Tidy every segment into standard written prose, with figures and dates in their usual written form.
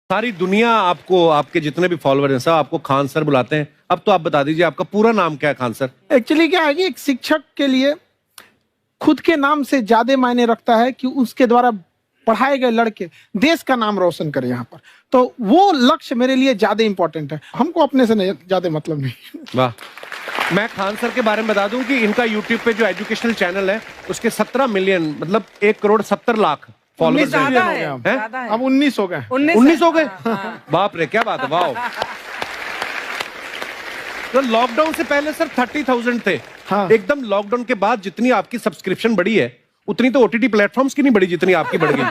सारी दुनिया आपको, आपके जितने भी फॉलोअर हैं सब आपको खान सर बुलाते हैं। अब तो आप बता दीजिए आपका पूरा नाम क्या है खान सर? एक्चुअली क्या है कि एक शिक्षक के लिए खुद के नाम से ज्यादा मायने रखता है कि उसके द्वारा पढ़ाए गए लड़के देश का नाम रोशन करें यहाँ पर, तो वो लक्ष्य मेरे लिए ज्यादा इंपॉर्टेंट है। हमको अपने से नहीं ज्यादा मतलब नहीं। वाह। मैं खान सर के बारे में बता दूं कि इनका यूट्यूब पे जो एजुकेशनल चैनल है उसके 17 मिलियन मतलब 1,70,00,000 फॉलोअर्स हैं। अब 19 हो गए। 19 हो गए। बाप रे, क्या बात है, वाह। तो लॉकडाउन से पहले सर 30,000 थे। हाँ। एकदम लॉकडाउन के बाद जितनी आपकी सब्सक्रिप्शन बढ़ी है उतनी तो ओटीटी प्लेटफॉर्म्स की नहीं बढ़ी जितनी आपकी बढ़ गई।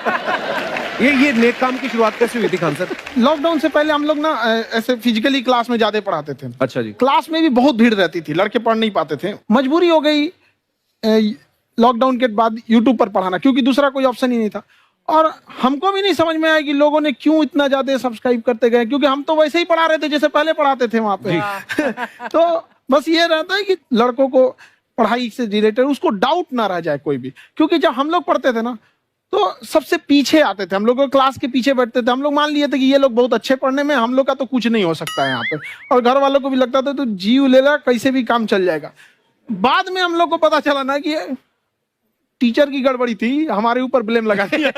ये नेक काम की शुरुआत कैसे हुई थी खान सर? लॉकडाउन से पहले हम लोग ना ऐसे फिजिकली क्लास में ज्यादा पढ़ाते थे। अच्छा जी। क्लास में भी बहुत भीड़ रहती थी, लड़के पढ़ नहीं पाते थे। मजबूरी हो गई लॉकडाउन के बाद यूट्यूब पर पढ़ाना, क्योंकि दूसरा कोई ऑप्शन ही नहीं था। और हमको भी नहीं समझ में आया कि लोगों ने क्यों इतना ज्यादा सब्सक्राइब करते गए, क्योंकि हम तो वैसे ही पढ़ा रहे थे जैसे पहले पढ़ाते थे वहां पे। तो बस ये रहता है कि लड़कों को पढ़ाई से रिलेटेड उसको डाउट ना रह जाए कोई भी, क्योंकि जब हम लोग पढ़ते थे ना तो सबसे पीछे आते थे, हम लोग क्लास के पीछे बैठते थे। हम लोग मान लिए थे कि ये लोग बहुत अच्छे पढ़ने में, हम लोग का तो कुछ नहीं हो सकता है यहाँ पे। और घर वालों को भी लगता था तो जीव ले ला, कैसे भी काम चल जाएगा। बाद में हम लोग को पता चला ना कि टीचर की गड़बड़ी थी, हमारे ऊपर ब्लेम लगा दिया।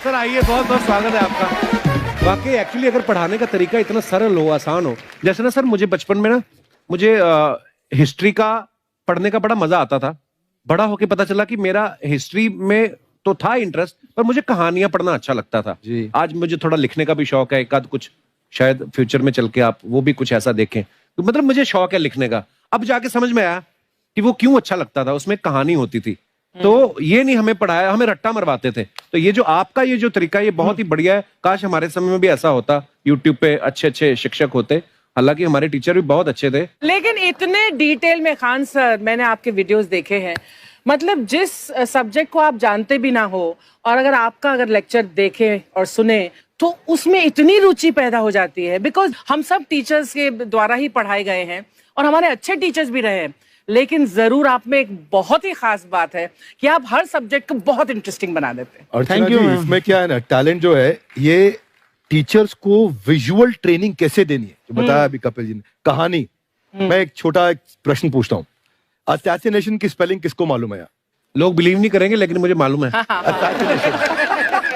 सर आइए, बहुत बहुत स्वागत है आपका। वाकई एक्चुअली अगर पढ़ाने का तरीका इतना सरल हो, आसान हो, जैसे ना सर मुझे बचपन में ना मुझे हिस्ट्री का पढ़ने का बड़ा मजा आता था। बड़ा होके पता चला कि मेरा हिस्ट्री में तो था इंटरेस्ट, पर मुझे कहानियां पढ़ना अच्छा लगता था जी। आज मुझे थोड़ा लिखने का भी शौक है, एक आध कुछ शायद फ्यूचर में चल के आप वो भी कुछ ऐसा देखें, तो मतलब मुझे शौक है लिखने का। अब जाके समझ में आया कि वो क्यों अच्छा लगता था, उसमें कहानी होती थी। तो ये नहीं हमें पढ़ाया, हमें रट्टा मरवाते थे। तो ये जो आपका ये जो तरीका है ये बहुत ही बढ़िया है। काश हमारे समय में भी ऐसा होता, यूट्यूब पे अच्छे अच्छे शिक्षक होते। हालांकि हमारे टीचर भी बहुत अच्छे थे, लेकिन इतने डिटेल में खान सर मैंने आपके वीडियोस देखे हैं, मतलब जिस सब्जेक्ट को आप जानते भी ना हो और अगर लेक्चर देखें और सुने तो उसमें इतनी रुचि पैदा हो जाती है। बिकॉज हम सब टीचर्स के द्वारा ही पढ़ाए गए हैं और हमारे अच्छे टीचर्स भी रहे हैं, लेकिन जरूर आप में एक बहुत ही खास बात है कि आप हर सब्जेक्ट को बहुत इंटरेस्टिंग बना देते हैं। और थैंक यू। इसमें क्या है ना, टैलेंट जो है ये टीचर्स को विजुअल ट्रेनिंग कैसे देनी है, जो बताया अभी कपिल जी ने। कहानी, मैं एक छोटा प्रश्न पूछता हूँ, असैसिनेशन की स्पेलिंग किसको मालूम है? लोग बिलीव नहीं करेंगे लेकिन मुझे मालूम है।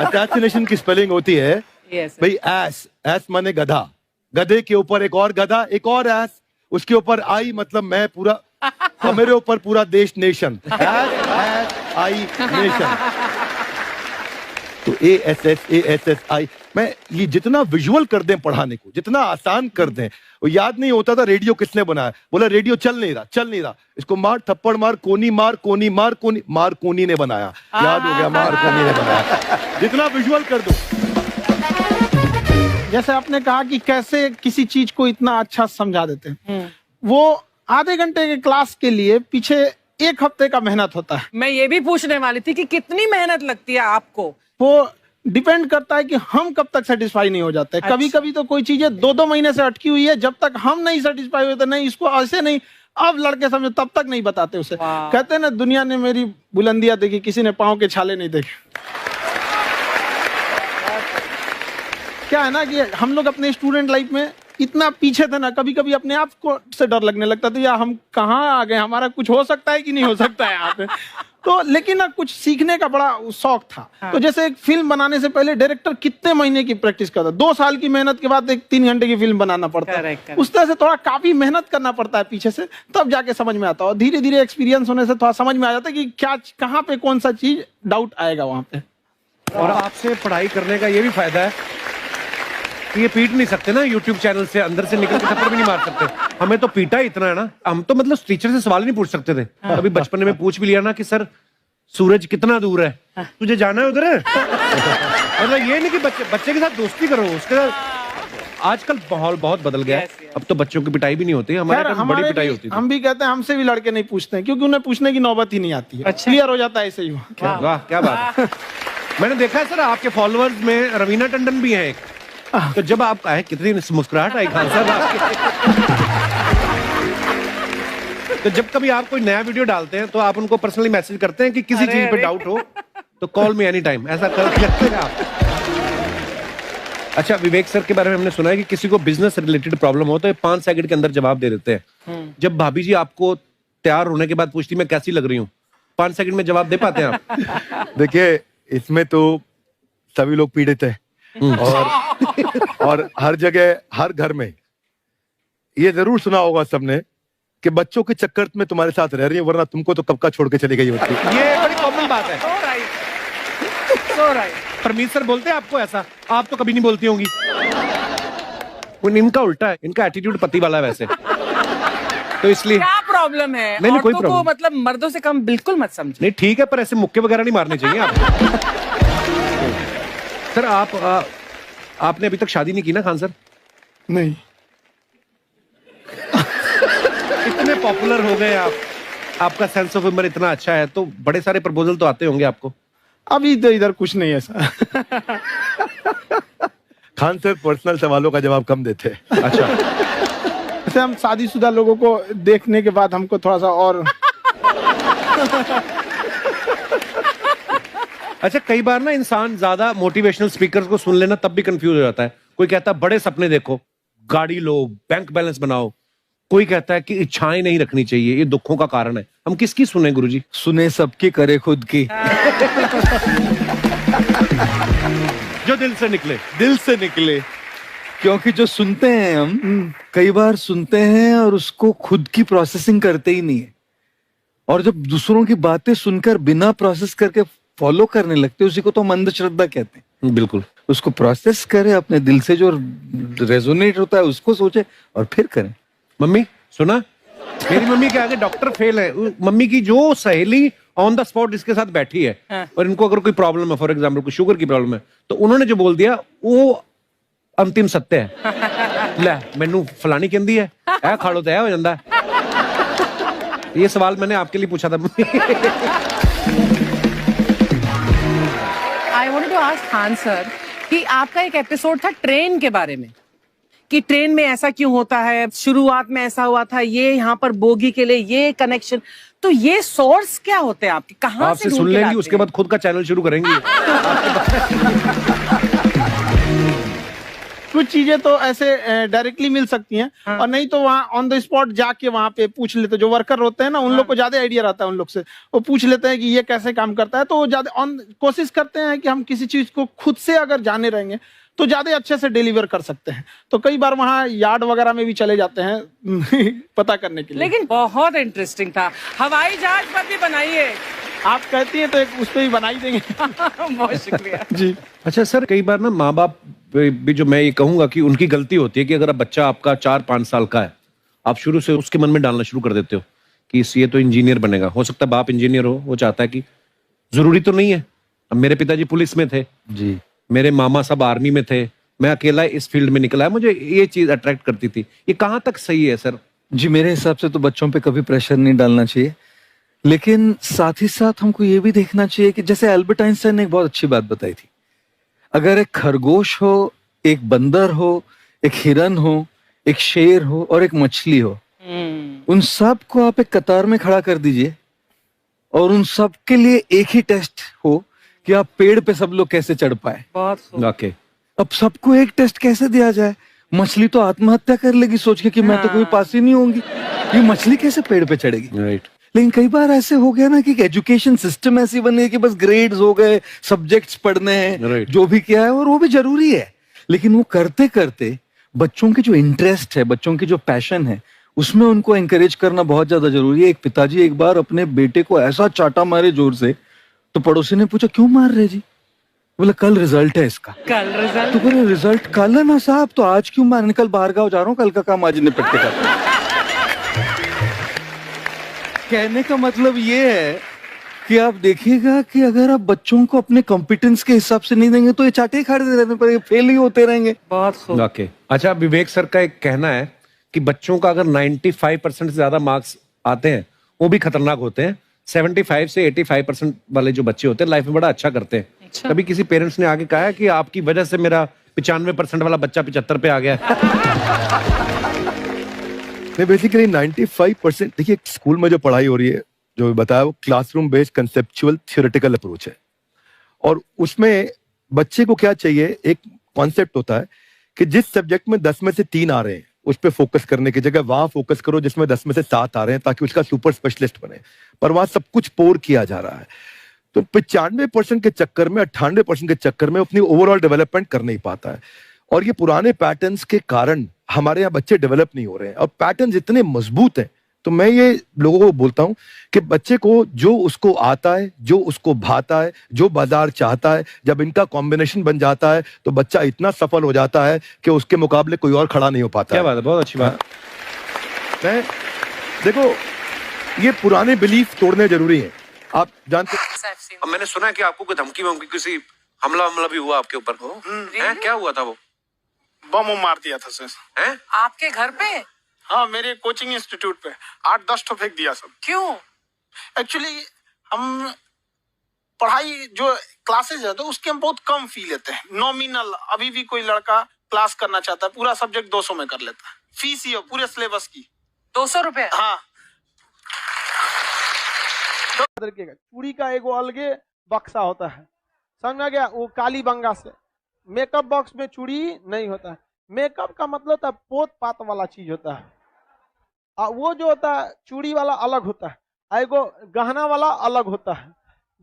असैसिनेशन की स्पेलिंग होती है भाई एस, एस माने गधा, गधे के ऊपर एक और गधा, एक और एस, उसके ऊपर आई मतलब मैं पूरा, और मेरे ऊपर पूरा देश, नेशन, एस आई नेशन। तो ASSASSI मैं ये जितना विजुअल कर दें पढ़ाने को, जितना आसान कर दें। वो याद नहीं होता था रेडियो किसने बनाया, बोला रेडियो चल नहीं रहा, इसको मार थप्पड़ मार, कोनी मार, कोनी मार, कोनी मार, कोनी ने बनाया, याद हो गया, मार कोनी ने बनाया। जितना विजुअल कर दो। जैसे आपने कहा कि कैसे किसी चीज को इतना अच्छा समझा देते हैं, वो आधे घंटे के क्लास के लिए पीछे 1 हफ्ते का मेहनत होता है। मैं ये भी पूछने वाली थी कि कितनी मेहनत लगती है आपको। वो डिपेंड करता है कि हम कब तक सेटिस्फाई नहीं हो जाते। अच्छा। कभी कभी तो कोई चीजें 2-2 महीने से अटकी हुई है, जब तक हम नहीं सेटिस्फाई होते, नहीं इसको ऐसे नहीं, अब लड़के समझे तब तक नहीं बताते उसे। कहते हैं ना, दुनिया ने मेरी बुलंदियां देखी, किसी ने पाँव के छाले नहीं देखे। क्या है ना कि हम लोग अपने स्टूडेंट लाइफ में इतना पीछे थे ना, कभी कभी अपने आप को से डर लगने लगता था, या हम कहाँ आ गए, हमारा कुछ हो सकता है कि नहीं हो सकता है यहाँ पे। तो लेकिन ना कुछ सीखने का बड़ा शौक था। हाँ। तो जैसे एक फिल्म बनाने से पहले डायरेक्टर कितने महीने की प्रैक्टिस करता है, 2 साल की मेहनत के बाद एक 3 घंटे की फिल्म बनाना पड़ता है। उस तरह से थोड़ा काफी मेहनत करना पड़ता है पीछे से, तब जाके समझ में आता है। और धीरे धीरे एक्सपीरियंस होने से थोड़ा समझ में आ जाता है कि क्या, कहाँ पे कौन सा चीज डाउट आएगा वहां पे। और आपसे पढ़ाई करने का ये भी फायदा है कि ये पीट नहीं सकते ना यूट्यूब चैनल से, अंदर से निकल के थप्पड़ भी नहीं मार सकते। हमें तो पीटा ही इतना है ना, हम तो मतलब टीचर से सवाल नहीं पूछ सकते थे। अभी बचपन में पूछ भी लिया ना कि सर सूरज कितना दूर है, तुझे जाना है उधर है। मतलब ये नहीं कि बच्चे के साथ दोस्ती करो, उसके साथ। आजकल माहौल बहुत बदल गया है, अब तो बच्चों की पिटाई भी नहीं होती, हमारे टाइम बड़ी पिटाई होती थी। हम भी कहते हैं, हमसे भी लड़के नहीं पूछते हैं, क्योंकि उन्हें पूछने की नौबत ही नहीं आती है। क्लियर हो जाता है ऐसे ही। वाह, क्या बात है। मैंने देखा है सर आपके फॉलोअर्स में रवीना टंडन भी है एक, तो जब आप आए कितनी मुस्कुराहट आई खान साहब आपके। तो जब कभी आप कोई नया वीडियो डालते हैं तो आप उनको पर्सनली मैसेज करते हैं कि किसी चीज पे डाउट हो तो कॉल मी एनी टाइम, ऐसा करते हैं आप। अच्छा, विवेक सर के बारे में हमने सुना है कि किसी को बिजनेस रिलेटेड प्रॉब्लम हो तो ये 5 सेकंड के अंदर जवाब दे देते हैं। जब भाभी जी आपको तैयार होने के बाद पूछती मैं कैसी लग रही हूँ, 5 सेकंड में जवाब दे पाते हैं आप? देखिए, इसमें तो सभी लोग पीड़ित हैं और हर जगह, हर घर में ये जरूर सुना होगा सबने कि बच्चों के चक्कर में तुम्हारे साथ रह रही है, वरना तुमको तो कब का छोड़ के चली गई होती। ये बड़ी कॉमन बात है। So right. So right. Parmeet sir बोलते हैं आपको ऐसा? आप तो कभी नहीं बोलती होंगी। इनका उल्टा है, इनका एटीट्यूड पति वाला है वैसे, तो इसलिए। क्या प्रॉब्लम है? नहीं, कोई औरतों को प्रॉब्लम मतलब मर्दों से कम बिल्कुल मत समझो। नहीं, ठीक है, पर ऐसे मुक्के वगैरह नहीं मारने चाहिए आपको। सर आपने अभी तक शादी नहीं की ना खान सर? नहीं। इतने पॉपुलर हो गए आप, आपका सेंस ऑफ ह्यूमर इतना अच्छा है, तो बड़े सारे प्रपोजल तो आते होंगे आपको। अभी तो इधर कुछ नहीं है ऐसा। खान सर पर्सनल सवालों का जवाब कम देते हैं। अच्छा, जैसे हम शादीशुदा लोगों को देखने के बाद हमको थोड़ा सा और अच्छा, कई बार ना इंसान ज्यादा मोटिवेशनल स्पीकर्स को सुन लेना तब भी कंफ्यूज हो जाता है। कोई कहता है बड़े सपने देखो, गाड़ी लो, बैंक बैलेंस बनाओ। कोई कहता है कि इच्छाएं नहीं रखनी चाहिए, ये दुखों का कारण है। हम किसकी सुने गुरुजी? सुने सबकी, करे खुद की। जो दिल से निकले। दिल से निकले, क्योंकि जो सुनते हैं हम कई बार सुनते हैं और उसको खुद की प्रोसेसिंग करते ही नहीं है, और जब दूसरों की बातें सुनकर बिना प्रोसेस करके फॉलो करने लगते हैं, उसी को तो हम अंधश्रद्धा कहते हैं। बिल्कुल। उसको प्रोसेस करें, अपने दिल से जो रेजोनेट होता है उसको सोचे और फिर करें। मम्मी सुना, मेरी मम्मी के आगे डॉक्टर फेल है। मम्मी की जो सहेली ऑन द स्पॉट इसके साथ बैठी है, और इनको अगर कोई प्रॉब्लम है, फॉर एग्जाम्पल कोई शुगर की प्रॉब्लम है, तो उन्होंने जो बोल दिया वो अंतिम सत्य है। ले मैनू फलानी कहती है, ऐ खा लो तो ऐ हो जाता है। ये सवाल मैंने आपके लिए पूछा था। I wanted to ask Khan sir कि आपका एक एपिसोड था ट्रेन के बारे में, कि ट्रेन में ऐसा क्यों होता है, शुरुआत में ऐसा हुआ था, ये यहाँ पर बोगी के लिए ये कनेक्शन, तो ये सोर्स क्या होते हैं आपके, कहाँ आपसे से सुन ढूंढ के लेंगी, लाते उसके हैं? बाद खुद का चैनल शुरू करेंगी। कुछ चीजें तो ऐसे डायरेक्टली मिल सकती हैं, और नहीं तो वहाँ ऑन द स्पॉट जाके वहाँ पे पूछ लेते। जो वर्कर होते हैं ना, उन लोग को ज्यादा आइडिया रहता है, उन लोग से वो पूछ लेते हैं कि ये कैसे काम करता है, तो वो ज्यादा कोशिश करते हैं कि हम किसी चीज को खुद से अगर जाने रहेंगे तो ज्यादा अच्छे से डिलीवर कर सकते हैं। तो कई बार वहाँ यार्ड वगैरह में भी चले जाते हैं पता करने के लिए। लेकिन बहुत इंटरेस्टिंग था। हवाई जहाज पर भी बनाइए। आप कहती हैं तो एक उस पर भी बना ही देंगे। बहुत शुक्रिया जी। अच्छा सर, कई बार ना माँ बाप भी, जो मैं ये कहूंगा कि उनकी गलती होती है कि अगर बच्चा आपका 4-5 साल का है, आप शुरू से उसके मन में डालना शुरू कर देते हो कि ये तो इंजीनियर बनेगा। हो सकता है बाप इंजीनियर हो, वो चाहता है कि जरूरी तो नहीं है। अब मेरे पिताजी पुलिस में थे जी, मेरे मामा सब आर्मी में थे, मैं अकेला इस फील्ड में निकला है, मुझे ये चीज अट्रैक्ट करती थी। ये कहाँ तक सही है सर? जी, मेरे हिसाब से तो बच्चों पे कभी प्रेशर नहीं डालना चाहिए, लेकिन साथ ही साथ हमको ये भी देखना चाहिए कि जैसे एल्बर्ट आइंस्टाइन ने एक बहुत अच्छी बात बताई थी, अगर एक खरगोश हो, एक बंदर हो, एक हिरन हो, एक शेर हो और एक मछली हो, उन सब को आप एक कतार में खड़ा कर दीजिए और उन सब के लिए एक ही टेस्ट हो कि आप पेड़ पे सब लोग कैसे चढ़ पाए। बहुत खूब। ओके, अब सबको एक टेस्ट कैसे दिया जाए? मछली तो आत्महत्या कर लेगी सोच के कि मैं तो कोई पास ही नहीं होंगी, ये मछली कैसे पेड़ पे चढ़ेगी? राइट। लेकिन कई बार ऐसे हो गया ना कि एजुकेशन सिस्टम ऐसी बनी है कि बस ग्रेड्स हो गए, सब्जेक्ट्स पढ़ने हैं, Right. जो भी किया है, और वो भी जरूरी है, लेकिन वो करते करते बच्चों के जो इंटरेस्ट है, बच्चों की जो पैशन है, उसमें उनको एंकरेज करना बहुत ज्यादा जरूरी है। एक पिताजी एक बार अपने बेटे को ऐसा चाटा मारे जोर से, तो पड़ोसी ने पूछा क्यों मार रहे जी? बोला कल रिजल्ट है इसका। कल रिजल्ट? तो बोले रिजल्ट कल है ना साहब, तो आज क्यों मार? कल बाहर गाँव जा रहा हूँ, कल का काम आज निपट के करता। कहने का मतलब ये है कि आप देखिएगा कि अगर आप बच्चों को अपने कॉम्पिटेंस के हिसाब से नहीं देंगे तो ये चाटे ही खाते रहने पर फेल ही होते रहेंगे। बहुत खूब। ओके। अच्छा, विवेक सर का एक कहना है कि बच्चों का अगर 95% से ज्यादा मार्क्स आते हैं वो भी खतरनाक होते हैं। 75 से 85% वाले जो बच्चे होते हैं लाइफ में बड़ा अच्छा करते हैं। अच्छा। कभी किसी पेरेंट्स ने आके कहा है कि आपकी वजह से मेरा 95% वाला बच्चा 75 पे आ गया? नहीं, बेसिकली 95%, देखिए स्कूल में जो पढ़ाई हो रही है, जो बताया, वो classroom based conceptual theoretical approach है। और उसमें बच्चे को क्या चाहिए, एक कॉन्सेप्ट होता है कि जिस सब्जेक्ट में 10 में से 3 आ रहे हैं उस पर फोकस करने की जगह वहां फोकस करो जिसमें 10 में से 7 आ रहे हैं, ताकि उसका सुपर स्पेशलिस्ट बने। पर वहां सब कुछ पोर किया जा रहा है। तो 95% के चक्कर में, 98% के चक्कर में अपनी ओवरऑल डेवलपमेंट कर नहीं पाता है। और ये पुराने पैटर्न्स के कारण हमारे यहाँ बच्चे डेवलप नहीं हो रहे हैं, और पैटर्न्स इतने मजबूत हैं। तो मैं ये लोगों को बोलता हूं कि बच्चे को जो उसको आता है, जो उसको भाता है, जो बाजार चाहता है, जब इनका कॉम्बिनेशन बन जाता है तो बच्चा इतना सफल हो जाता है कि उसके मुकाबले कोई और खड़ा नहीं हो पाता। क्या बात है, बहुत अच्छी बात। मैं देखो, ये पुराने बिलीफ तोड़ने जरूरी हैं। आप जानते अब मैंने सुना है कि आपको कोई धमकी वमकी, किसी हमला भी हुआ आपके ऊपर, हैं? क्या हुआ था? वो बम मार दिया था सर। हैं? आपके घर पे? हाँ, मेरे कोचिंग इंस्टीट्यूट पे 8-10 ठो फेंक दिया सब। क्यों? एक्चुअली हम पढ़ाई जो क्लासेस है तो उसके हम बहुत कम फी लेते हैं, नॉमिनल। अभी भी कोई लड़का क्लास करना चाहता है, पूरा सब्जेक्ट 200 में कर लेता है। फीस ही है पूरे सिलेबस की 200 रुपए? हाँ। चूड़ी का एगो अलगे बक्सा होता है, समझ में गया? वो काली बंगा से मेकअप बॉक्स में चूड़ी नहीं होता है। मेकअप का मतलब होता है पोत पात वाला चीज होता है, वो जो होता है चूड़ी वाला अलग होता है, एगो गहना वाला अलग होता है।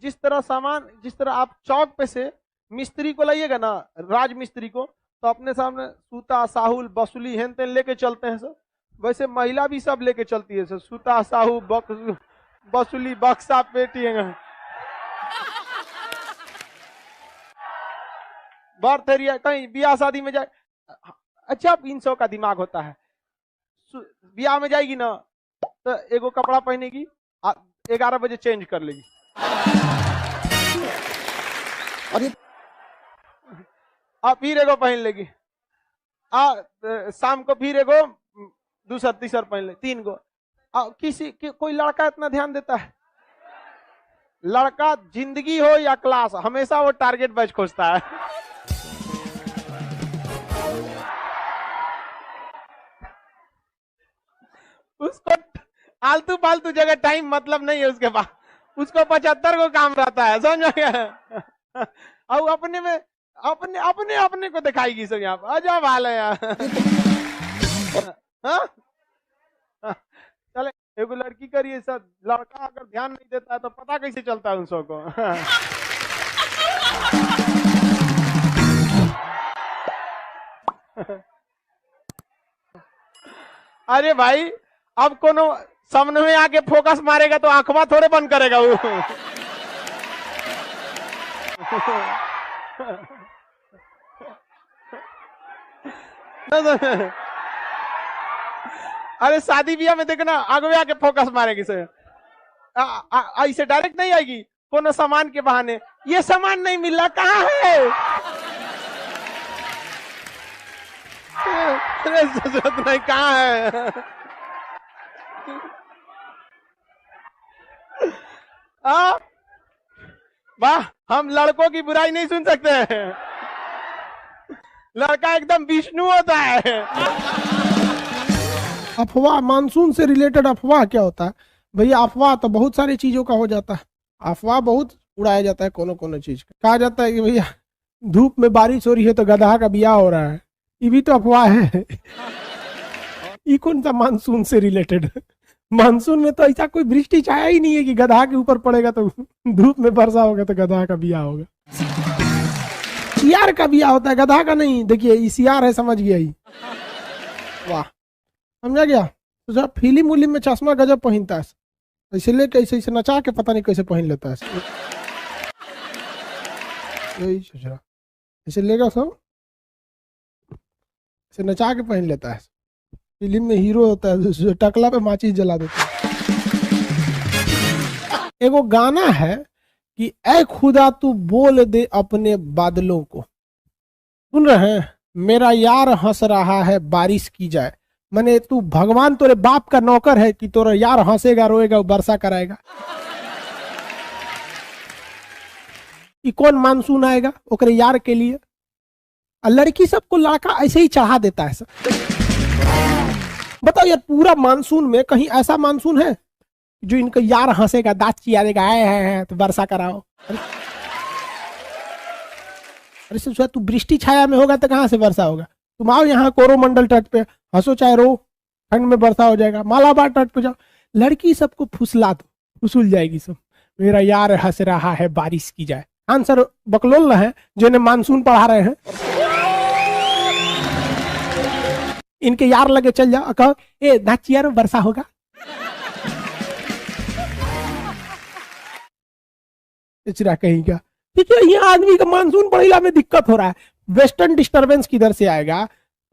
जिस तरह सामान, जिस तरह आप चौक पे से मिस्त्री को लाइएगा ना, राज मिस्त्री को, तो अपने सामने सूता, साहुल, बसुली हेन तेन लेके चलते हैं सर, वैसे महिला भी सब लेके चलती है सर, सूता, साहू, बसुली, बक्सा, पेटी। बर्थ एरिया, कहीं ब्याह शादी में जाए, अच्छा 300 का दिमाग होता है। ब्याह में जाएगी ना तो एगो कपड़ा पहनेगी, 11 बजे चेंज कर लेगी, और फिर एगो पहन लेगी, शाम को फिर एगो दूसरा तीसरा पहन ले, 3 गो। कोई लड़का इतना ध्यान देता है? लड़का जिंदगी हो या क्लास, हमेशा वो टारगेट बैच खोजता है। उसको आलतू फालतू जगह टाइम मतलब नहीं है उसके पास, उसको 75 को काम रहता है, समझ गया? और अपने में अपने को दिखाएगी सब यहाँ पर, अजब हाल है यार। चले, एगो लड़की करिए सब, लड़का अगर ध्यान नहीं देता है तो पता कैसे चलता है उन सबको? अरे भाई, अब कोनो सामने में आके फोकस मारेगा तो आंखवा थोड़े बंद करेगा वो। अरे शादी ब्याह में देखना, आगे आके फोकस मारेगी सर, ऐसे डायरेक्ट नहीं आएगी, कोनो सामान के बहाने, ये सामान नहीं मिल रहा, कहाँ है? जरूरत नहीं, कहाँ है? वाह, हम लड़कों की बुराई नहीं सुन सकते हैं। लड़का एकदम विष्णु होता है। अफवाह, मानसून से रिलेटेड अफवाह क्या होता है भैया? अफवाह तो बहुत सारी चीजों का हो जाता है, अफवाह बहुत उड़ाया जाता है। कोनो चीज का कहा जाता है कि भैया धूप में बारिश हो रही है तो गधा का ब्याह हो रहा है, ये भी तो अफवाह है। ये कौन सा मानसून से रिलेटेड? मानसून में तो ऐसा कोई वृष्टि छाया ही नहीं है कि गधा के ऊपर पड़ेगा तो धूप में वर्षा होगा तो गधा का ब्याह होगा। सियार का ब्याह होता है, गधा का नहीं। देखिए ये सियार है, समझ गया ही। वाह, समझा गया? तो जब फिल्म उलिम में चश्मा गजब पहनता है, ऐसे लेके ऐसे नचा के पता नहीं कैसे पहन लेता है, यही सोच रहा, ऐसे लेगा सब, ऐसे नचा के पहन लेता है। फिल्म में हीरो होता है, टकला पे माचिस जला देता है। एगो गाना है कि ऐ खुदा तू बोल दे अपने बादलों को, सुन रहे हैं? मेरा यार हंस रहा है बारिश की जाए, माने तू भगवान तोरे बाप का नौकर है कि तोरा यार हंसेगा, रोएगा, वर्षा कराएगा। कि कौन मानसून आएगा ओकरे यार के लिए? और लड़की सबको लड़का ऐसे ही चढ़ा देता है सब। बताओ यार, पूरा मानसून में कहीं ऐसा मानसून है जो इनका यार हंसेगा, दांत चियारेगा, आए हैं तो वर्षा कराओ? अरे ससुरा तू वृष्टि छाया में होगा तो कहाँ से वर्षा होगा? तुम आओ यहाँ कोरोमंडल तट पे, हंसो चाहे रो, ठंड में वर्षा हो जाएगा। मालाबार तट पे जाओ, लड़की सबको फुसला दो, फुसुल जाएगी सब। मेरा यार हंस रहा है बारिश की जाए। आंसर बकलोल है जो इन्हें मानसून पढ़ा रहे हैं। इनके यार लगे चल जाओ, कहो ए नाचियार वर्षा होगा। चिरा कहीं का ठीक है, यहाँ आदमी का मानसून पढ़ेला में दिक्कत हो रहा है। वेस्टर्न डिस्टरबेंस किधर से आएगा?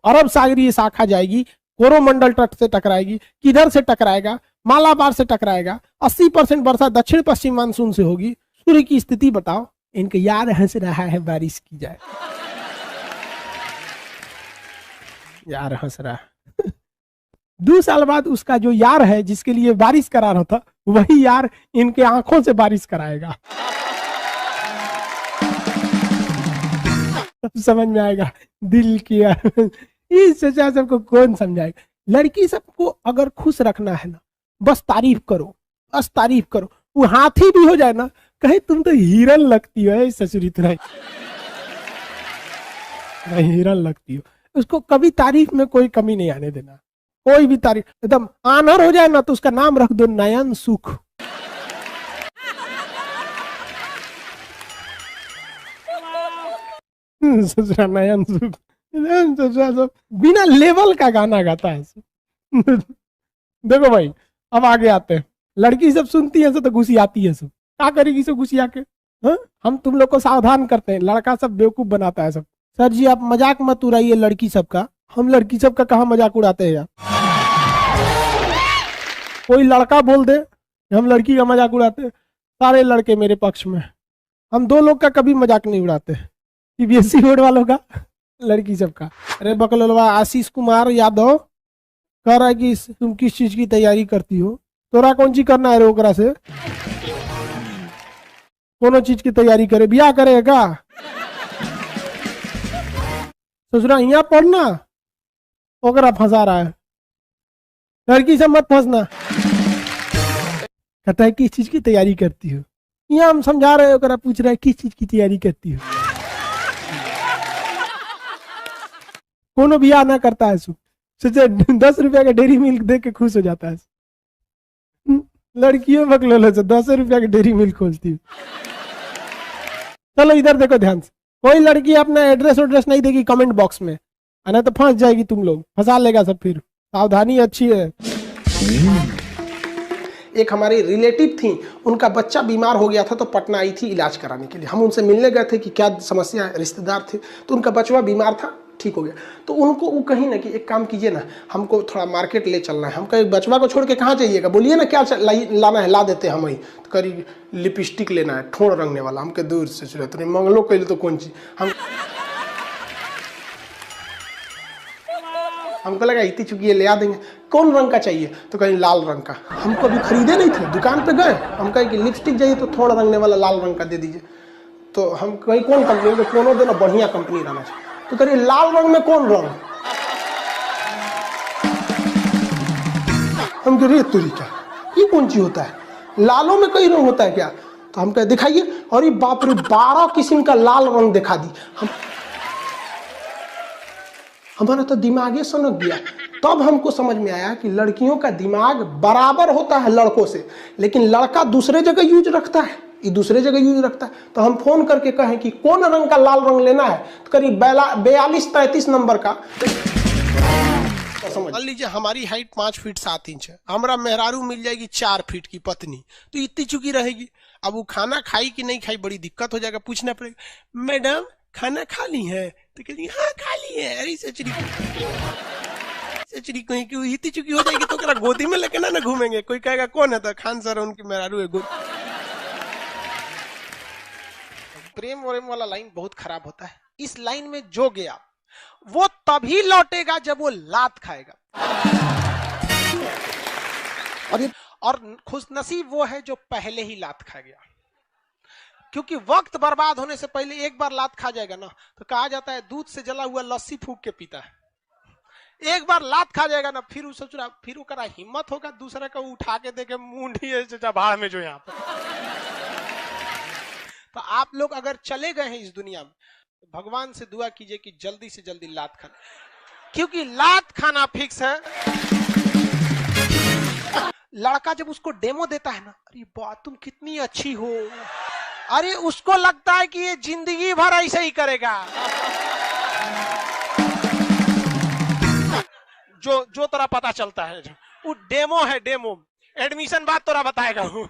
अरब सागरीय शाखा जाएगी, कोरोमंडल तट से टकराएगी, किधर से टकराएगा? मालाबार से टकराएगा। 80% वर्षा दक्षिण पश्चिम मानसून से होगी। सूर्य की स्थिति बताओ। इनके यार हंस रहा है बारिश की जाए। यार हंस रहा है। 2 साल बाद उसका जो यार है जिसके लिए बारिश करा रहा था, वही यार इनके आंखों से बारिश कराएगा। समझ में आएगा दिल की। इस चचा सबको कौन समझाएगा? लड़की सबको अगर खुश रखना है ना, बस तारीफ करो, बस तारीफ करो। वो हाथी भी हो जाए ना, कहे तुम तो हिरन लगती हो ससुरी, तुम हिरन लगती हो। उसको कभी तारीफ में कोई कमी नहीं आने देना। कोई भी तारीफ एकदम आनर हो जाए ना, तो उसका नाम रख दो नयन सुख। ससुरा नयन सुख, ससुरा सब बिना लेवल का गाना गाता है। देखो भाई, अब आगे आते हैं। लड़की सब सुनती है तो गुस्सी आती है, सब क्या करेगी सब गुस्सी आके? हम तुम लोग को सावधान करते हैं, लड़का सब बेवकूफ बनाता है सब। सर जी आप मजाक मत उड़ाइए लड़की सबका। हम लड़की सबका कहाँ मजाक उड़ाते हैं यार? कोई लड़का बोल दे हम लड़की का मजाक उड़ाते हैं, सारे लड़के मेरे पक्ष में। हम 2 लोग का कभी मजाक नहीं उड़ाते, सीबीएसई बोर्ड वालों का, लड़की सबका। अरे बकलोलवा आशीष कुमार यादव कह रहा है कि तुम किस चीज की तैयारी करती हो? तोरा कौन चीज करना है रे? ओकरा से कोनो चीज की तैयारी करे, बियाह करेगा? ससुरा यहाँ पढ़ना, ओकरा फंसा रहा है। लड़की से मत फंसना। कहता है किस चीज की तैयारी करती हो? यहाँ हम समझा रहे हैं, ओकरा पूछ रहा है किस चीज की तैयारी करती हो? कोनो बियाह ना करता है सोचे 10 रुपया का डेरी मिल्क दे के खुश हो जाता है। लड़कियों बकलोल से 10 रुपया का डेरी मिल्क खोजती है। चलो इधर देखो ध्यान से। कोई लड़की अपना एड्रेस नहीं देगी कमेंट बॉक्स में, नहीं तो फंस जाएगी। तुम लोग फंसा लेगा सब। फिर सावधानी अच्छी है। एक हमारी रिलेटिव थी, उनका बच्चा बीमार हो गया था तो पटना आई थी इलाज कराने के लिए। हम उनसे मिलने गए थे कि क्या समस्या है, रिश्तेदार थे। तो उनका बचवा बीमार था, ठीक हो गया। तो उनको वो कहीं ना कि एक काम कीजिए ना, हमको थोड़ा मार्केट ले चलना है। हम कहे बचवा को छोड़ के कहाँ जाइएगा? बोलिए ना क्या लाना है, ला देते हैं हम। वही तो करी लिपस्टिक लेना है, ठोड़ रंगने वाला। हम कहे दूर से चले तो नहीं, मंगलो के लिए तो कौन चीज। हमको लगा इतनी चुकी ले आ देंगे। कौन रंग का चाहिए? तो कहीं लाल रंग का। हमको अभी खरीदे नहीं थे, दुकान पे गए। हम कहे कि लिपस्टिक चाहिए तो थोड़ा रंगने वाला लाल रंग का दे दीजिए। तो हम कहीं कौन कंपनी में? कोनो देना बढ़िया कंपनी रहना चाहिए। तो करिए लाल रंग में कौन रंग? हम कह रहे तुरी क्या, ये कौन चीज होता है? लालों में कई रंग होता है क्या? तो हम कहे दिखाइए। और ये बाप रे 12 किस्म का लाल रंग दिखा दी। हमारा तो दिमाग सनक गया। तब हमको समझ में आया कि लड़कियों का दिमाग बराबर होता है लड़कों से, लेकिन लड़का दूसरे जगह यूज रखता है, ये दूसरे जगह यूज रखता है। तो हम फोन करके कहें कि कौन रंग का लाल रंग लेना है, तो करीब 42-33 नंबर का। मान लीजिए हमारी हाइट 5 फीट 7 इंच है, हमारा मेहरारू मिल जाएगी 4 फीट की पत्नी, तो इतनी चुकी रहेगी। अब वो खाना खाई कि नहीं खाई बड़ी दिक्कत हो जाएगा। पूछना पड़ेगा मैडम खाना खा ली है? तो कहती हाँ खा ली है। अरे सचरी कहीं क्यों इतनी चुकी हो जाएगी तो क्या गोदी में लेके ना घूमेंगे। कोई कहेगा कौन है? तो खान सर उनकी मेहरारू है। प्रेम वरेम वाला लाइन बहुत खराब होता है। इस लाइन में जो गया वो तभी लौटेगा जब वो लात खाएगा। और खुशनसीब वो है जो पहले ही लात खा गया, क्योंकि वक्त बर्बाद होने से पहले एक बार लात खा जाएगा ना, तो कहा जाता है दूध से जला हुआ लस्सी फूक के पीता है। एक बार लात खा जाएगा ना, फिर सोच रहा फिर ओकरा हिम्मत होगा दूसरे को उठा के देखे मुंडी भाड़ में जो यहाँ पर। तो आप लोग अगर चले गए हैं इस दुनिया में भगवान से दुआ कीजिए कि जल्दी से जल्दी लात खाना, क्योंकि लात खाना फिक्स है। लड़का जब उसको डेमो देता है ना, अरे वाह तुम कितनी अच्छी हो, अरे उसको लगता है कि ये जिंदगी भर ऐसे ही करेगा। जो तोरा पता चलता है वो डेमो है, डेमो। एडमिशन बाद तोरा बताएगा वो।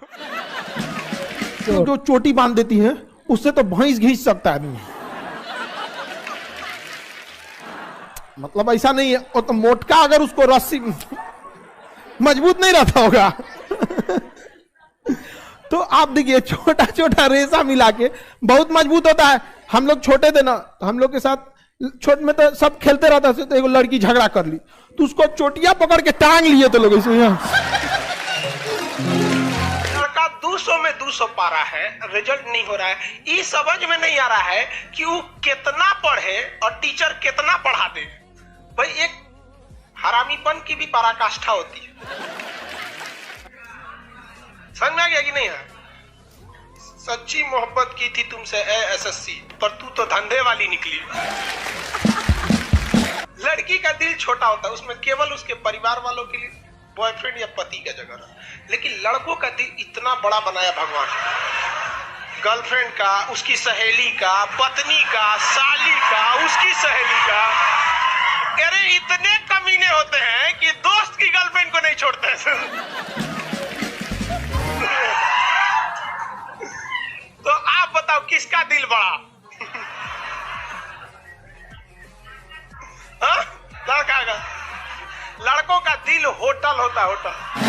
जो चोटी बांध देती है उससे तो भैंस घींच सकता है आदमी। मतलब ऐसा नहीं है, वो तो मोटका अगर उसको रस्सी मजबूत नहीं रहता होगा। तो आप देखिए छोटा छोटा रेशा मिला के बहुत मजबूत होता है। हम लोग छोटे थे ना, हम लोग के साथ छोटे में तो सब खेलते रहता था, तो एक लड़की झगड़ा कर ली तो उसको चोटियां पकड़ के टांग लिए थे लोग ऐसे। लड़का 200 में 200 पा रहा है, रिजल्ट नहीं हो रहा है। ये समझ में नहीं आ रहा है कि वो कितना पढ़े और टीचर कितना पढ़ा दे। भाई एक हरामीपन की भी पराकाष्ठा होती है। समझ में आ गया कि नहीं है? सच्ची मोहब्बत की थी तुमसे एसएससी, पर तू तो धंधे वाली निकली। लड़की का दिल छोटा होता है, उसमें केवल उसके परिवार वालों के लिए बॉयफ्रेंड या पति का जगह रहा। लेकिन लड़कों का दिल इतना बड़ा बनाया भगवान, गर्लफ्रेंड का, उसकी सहेली का, पत्नी का, साली का, उसकी सहेली का। अरे इतने कमीने होते हैं कि दोस्त की गर्लफ्रेंड को नहीं छोड़ते हैं। तो आप बताओ किसका दिल बड़ा? हाँ? लड़का का। लड़कों का दिल होटल होता है, होटल।